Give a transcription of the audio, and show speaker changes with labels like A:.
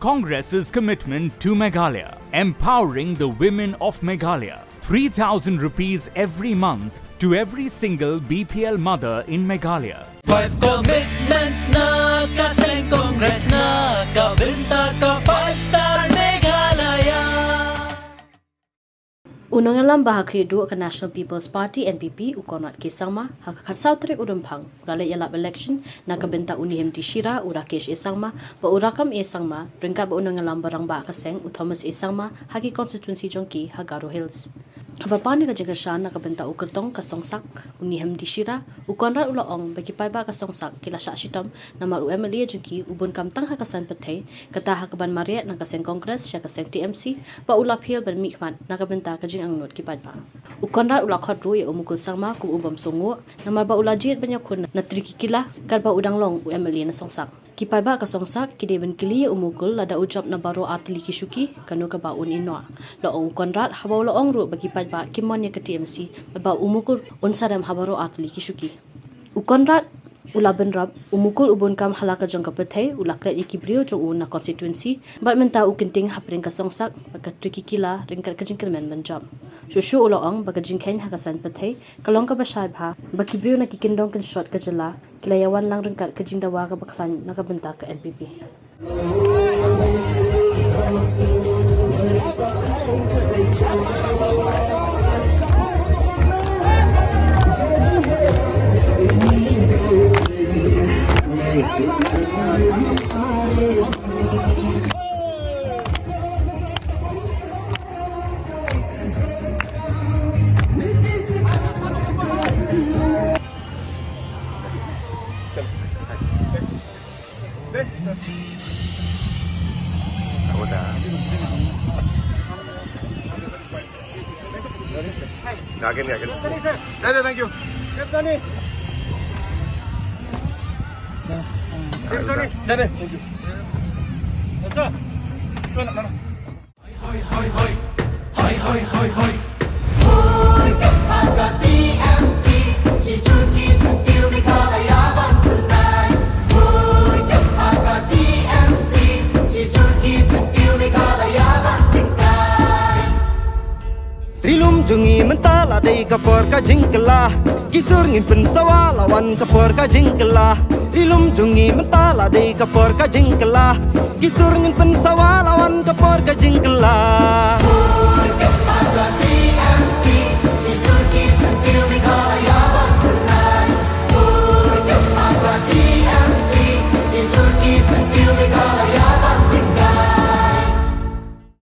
A: Congress's commitment to Meghalaya, empowering the women of Meghalaya. 3,000 rupees every month to every single BPL mother in Meghalaya.
B: 5 commitments na kaseng Congress na kabinta ka 5-star Meghalaya.
C: Unang alam bahagi dua ke National People's Party NPP ukonat kisangma hakakat sautre udumpang rala yalap election na kabenta unihim di Shira urakesh isangma ba urakam isangma ringka ba unang alam barang ba kaseng u Thomas isangma hagi constituency jongki Hagaro Hills. Habapani ka jagasyan na kabenta ukatong kasongsak unihim di Shira ukonrat ulaong bagi paiba kasongsak kila sya shitam na maru Emily jongki ubun kamtang hakasan patay kata hakaban mariat na kaseng Congress sya kaseng TMC ba ulap hil ban mikmat na kabenta ka ang not kipat pa. Ukonrat ula khadru ya umukul sangma ku ubam songo na marba ula jit banyak kun na trikikila kalba udang long u Emily na songsak. Kipai ba ka songsak kideben kili ya umukul lada ujab na baro atli kisuki kanu ka baun inoa. Laong ukonrat habaw laong ru bagi pat ba kimon ya ke TMC ba umukul unsadam habaro atli kisuki. Ukonrat ula benrab umukul ubun kam halaka jong kapatay ulaklet ikibrio jong una constituency bat menta ukinting hapring ka songsak baga trikikila ringkat kajingkermen menjam shushu uloong baga jingken hakasan patay kalong ka basay bha bakibrio na kikindong kan shot ka jala kilayawan lang ringkat kajingdawa ka baklan nakabenta ka NPP.
D: Gagan. Dada, thank you. Chef Tony. Chef Tony. Dada. Thank you. Let's go. No. Hoy. Hoy, aga TMC. Si Turkey sentil di kalayaban punay. Hoy, aga TMC. Si Turkey sentil di kalayaban tingkay. Rilum jungi mentala day kapor ka jingkela. Kisur ngin pensawa lawan kapor ka jingkela. Rilum jungi mentala day kapor ka jingkela. Kisur ngin pensawa